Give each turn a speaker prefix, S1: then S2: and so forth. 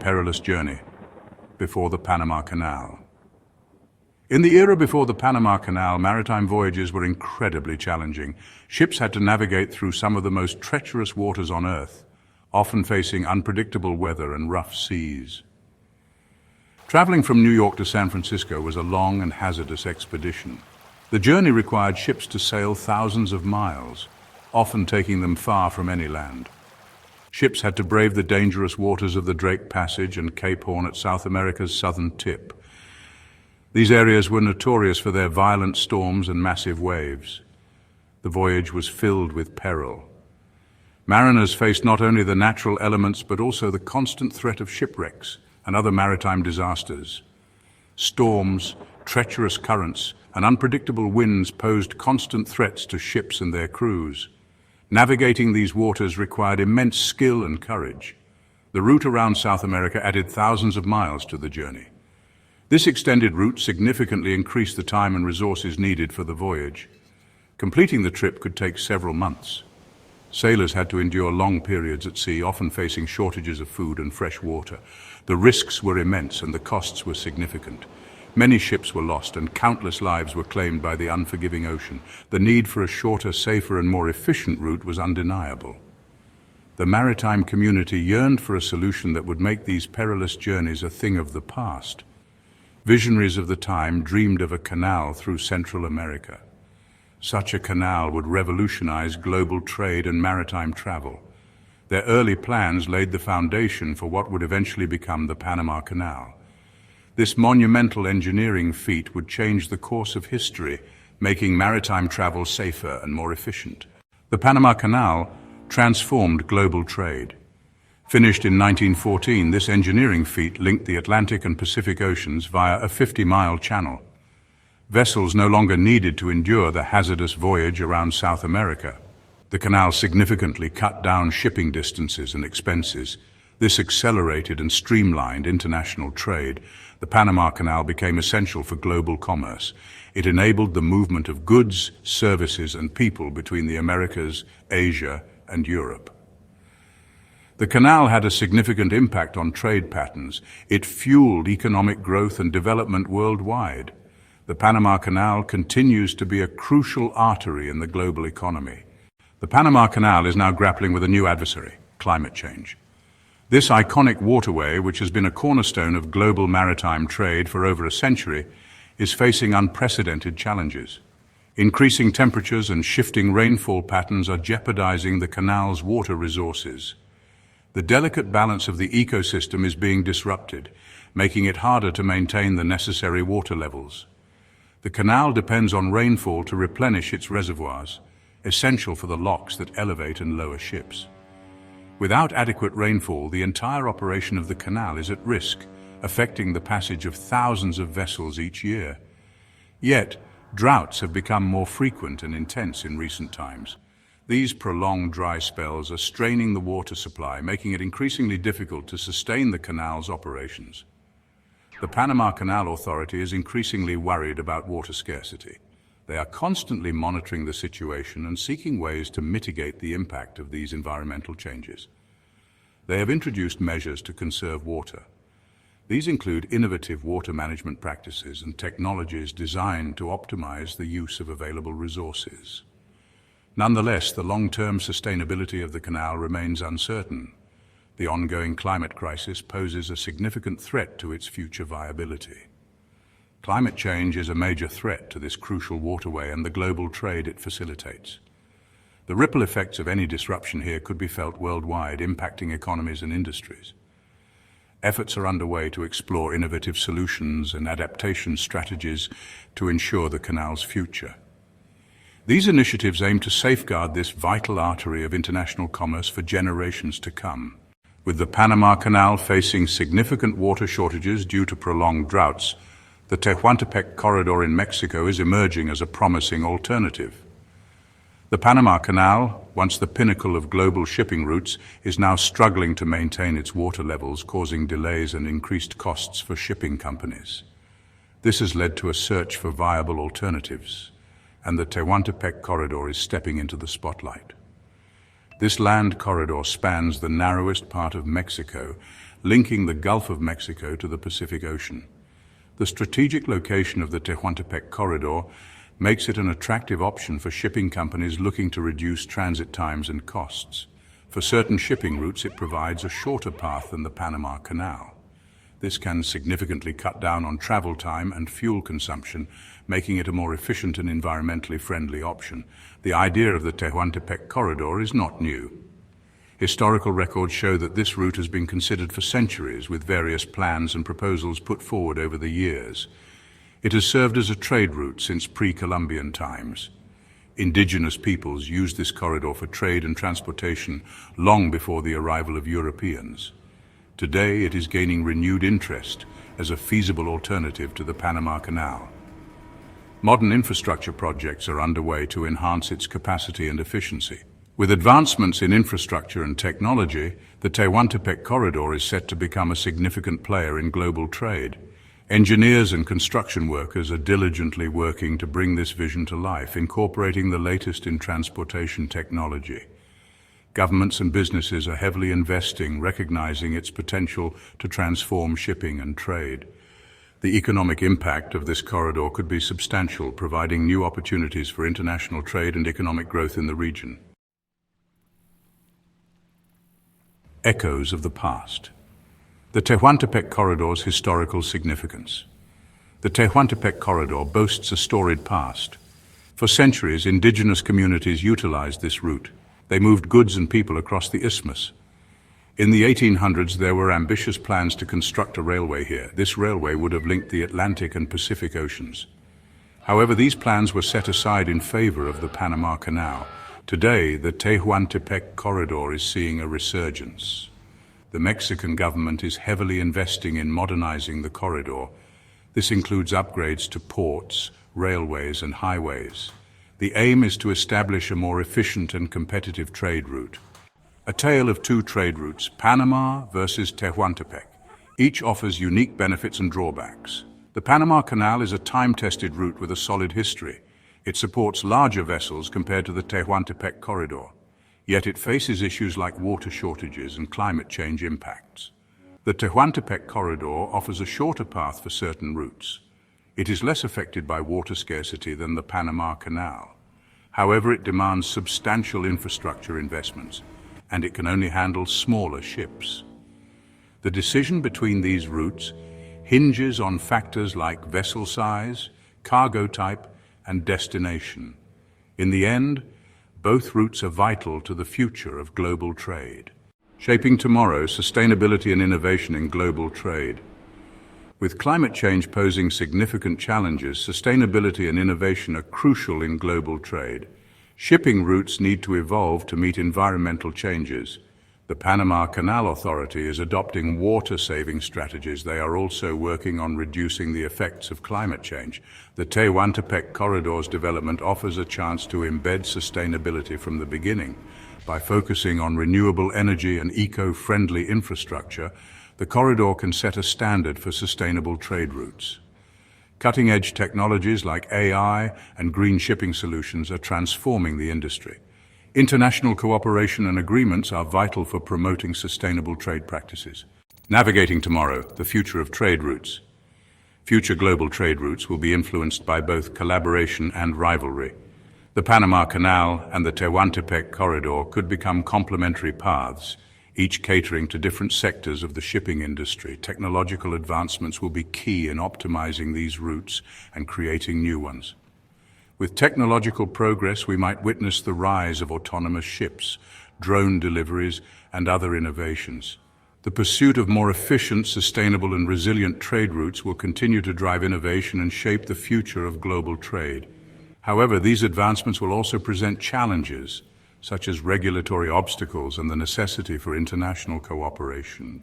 S1: perilous journey before the Panama Canal. In the era before the Panama Canal, maritime voyages were incredibly challenging. Ships had to navigate through some of the most treacherous waters on Earth, often facing unpredictable weather and rough seas. Traveling from New York to San Francisco was a long and hazardous expedition. The journey required ships to sail thousands of miles, often taking them far from any land. Ships had to brave the dangerous waters of the Drake Passage and Cape Horn at South America's southern tip. These areas were notorious for their violent storms and massive waves. The voyage was filled with peril. Mariners faced not only the natural elements but also the constant threat of shipwrecks and other maritime disasters. Storms, treacherous currents, and unpredictable winds posed constant threats to ships and their crews. Navigating these waters required immense skill and courage. The route around South America added thousands of miles to the journey. This extended route significantly increased the time and resources needed for the voyage. Completing the trip could take several months. Sailors had to endure long periods at sea, often facing shortages of food and fresh water. The risks were immense and the costs were significant. Many ships were lost and countless lives were claimed by the unforgiving ocean. The need for a shorter, safer and more efficient route was undeniable. The maritime community yearned for a solution that would make these perilous journeys a thing of the past. Visionaries of the time dreamed of a canal through Central America. Such a canal would revolutionize global trade and maritime travel. Their early plans laid the foundation for what would eventually become the Panama Canal. This monumental engineering feat would change the course of history, making maritime travel safer and more efficient. The Panama Canal transformed global trade. Finished in 1914, this engineering feat linked the Atlantic and Pacific Oceans via a 50-mile channel. Vessels no longer needed to endure the hazardous voyage around South America. The canal significantly cut down shipping distances and expenses. This accelerated and streamlined international trade. The Panama Canal became essential for global commerce. It enabled the movement of goods, services, and people between the Americas, Asia, and Europe. The canal had a significant impact on trade patterns. It fueled economic growth and development worldwide. The Panama Canal continues to be a crucial artery in the global economy. The Panama Canal is now grappling with a new adversary, climate change. This iconic waterway, which has been a cornerstone of global maritime trade for over a century, is facing unprecedented challenges. Increasing temperatures and shifting rainfall patterns are jeopardizing the canal's water resources. The delicate balance of the ecosystem is being disrupted, making it harder to maintain the necessary water levels. The canal depends on rainfall to replenish its reservoirs, essential for the locks that elevate and lower ships. Without adequate rainfall, the entire operation of the canal is at risk, affecting the passage of thousands of vessels each year. Yet, droughts have become more frequent and intense in recent times. These prolonged dry spells are straining the water supply, making it increasingly difficult to sustain the canal's operations. The Panama Canal Authority is increasingly worried about water scarcity. They are constantly monitoring the situation and seeking ways to mitigate the impact of these environmental changes. They have introduced measures to conserve water. These include innovative water management practices and technologies designed to optimize the use of available resources. Nonetheless, the long-term sustainability of the canal remains uncertain. The ongoing climate crisis poses a significant threat to its future viability. Climate change is a major threat to this crucial waterway and the global trade it facilitates. The ripple effects of any disruption here could be felt worldwide, impacting economies and industries. Efforts are underway to explore innovative solutions and adaptation strategies to ensure the canal's future. These initiatives aim to safeguard this vital artery of international commerce for generations to come. With the Panama Canal facing significant water shortages due to prolonged droughts, the Tehuantepec Corridor in Mexico is emerging as a promising alternative. The Panama Canal, once the pinnacle of global shipping routes, is now struggling to maintain its water levels, causing delays and increased costs for shipping companies. This has led to a search for viable alternatives, and the Tehuantepec Corridor is stepping into the spotlight. This land corridor spans the narrowest part of Mexico linking the Gulf of Mexico to the Pacific Ocean. The strategic location of the Tehuantepec Corridor makes it an attractive option for shipping companies looking to reduce transit times and costs. For certain shipping routes, it provides a shorter path than the Panama Canal. This can significantly cut down on travel time and fuel consumption, making it a more efficient and environmentally friendly option. The idea of the Tehuantepec Corridor is not new. Historical records show that this route has been considered for centuries, with various plans and proposals put forward over the years. It has served as a trade route since pre-Columbian times. Indigenous peoples used this corridor for trade and transportation long before the arrival of Europeans. Today, it is gaining renewed interest as a feasible alternative to the Panama Canal. Modern infrastructure projects are underway to enhance its capacity and efficiency. With advancements in infrastructure and technology, the Tehuantepec Corridor is set to become a significant player in global trade. Engineers and construction workers are diligently working to bring this vision to life, incorporating the latest in transportation technology. Governments and businesses are heavily investing, recognizing its potential to transform shipping and trade. The economic impact of this corridor could be substantial, providing new opportunities for international trade and economic growth in the region. Echoes of the past. The Tehuantepec Corridor's historical significance. The Tehuantepec Corridor boasts a storied past. For centuries, indigenous communities utilized this route. They moved goods and people across the isthmus. In the 1800s, there were ambitious plans to construct a railway here. This railway would have linked the Atlantic and Pacific Oceans. However, these plans were set aside in favor of the Panama Canal. Today, the Tehuantepec Corridor is seeing a resurgence. The Mexican government is heavily investing in modernizing the corridor. This includes upgrades to ports, railways, and highways. The aim is to establish a more efficient and competitive trade route. A tale of two trade routes, Panama versus Tehuantepec. Each offers unique benefits and drawbacks. The Panama Canal is a time-tested route with a solid history. It supports larger vessels compared to the Tehuantepec Corridor. Yet it faces issues like water shortages and climate change impacts. The Tehuantepec Corridor offers a shorter path for certain routes. It is less affected by water scarcity than the Panama Canal. However, it demands substantial infrastructure investments, and it can only handle smaller ships. The decision between these routes hinges on factors like vessel size, cargo type, and destination. In the end, both routes are vital to the future of global trade. Shaping tomorrow, sustainability and innovation in global trade. With climate change posing significant challenges, sustainability and innovation are crucial in global trade. Shipping routes need to evolve to meet environmental changes. The Panama Canal Authority is adopting water-saving strategies. They are also working on reducing the effects of climate change. The Tehuantepec Corridor's development offers a chance to embed sustainability from the beginning. By focusing on renewable energy and eco-friendly infrastructure, the corridor can set a standard for sustainable trade routes. Cutting-edge technologies like AI and green shipping solutions are transforming the industry. International cooperation and agreements are vital for promoting sustainable trade practices. Navigating tomorrow, the future of trade routes. Future global trade routes will be influenced by both collaboration and rivalry. The Panama Canal and the Tehuantepec Corridor could become complementary paths, each catering to different sectors of the shipping industry. Technological advancements will be key in optimizing these routes and creating new ones. With technological progress, we might witness the rise of autonomous ships, drone deliveries, and other innovations. The pursuit of more efficient, sustainable, and resilient trade routes will continue to drive innovation and shape the future of global trade. However, these advancements will also present challenges, such as regulatory obstacles and the necessity for international cooperation.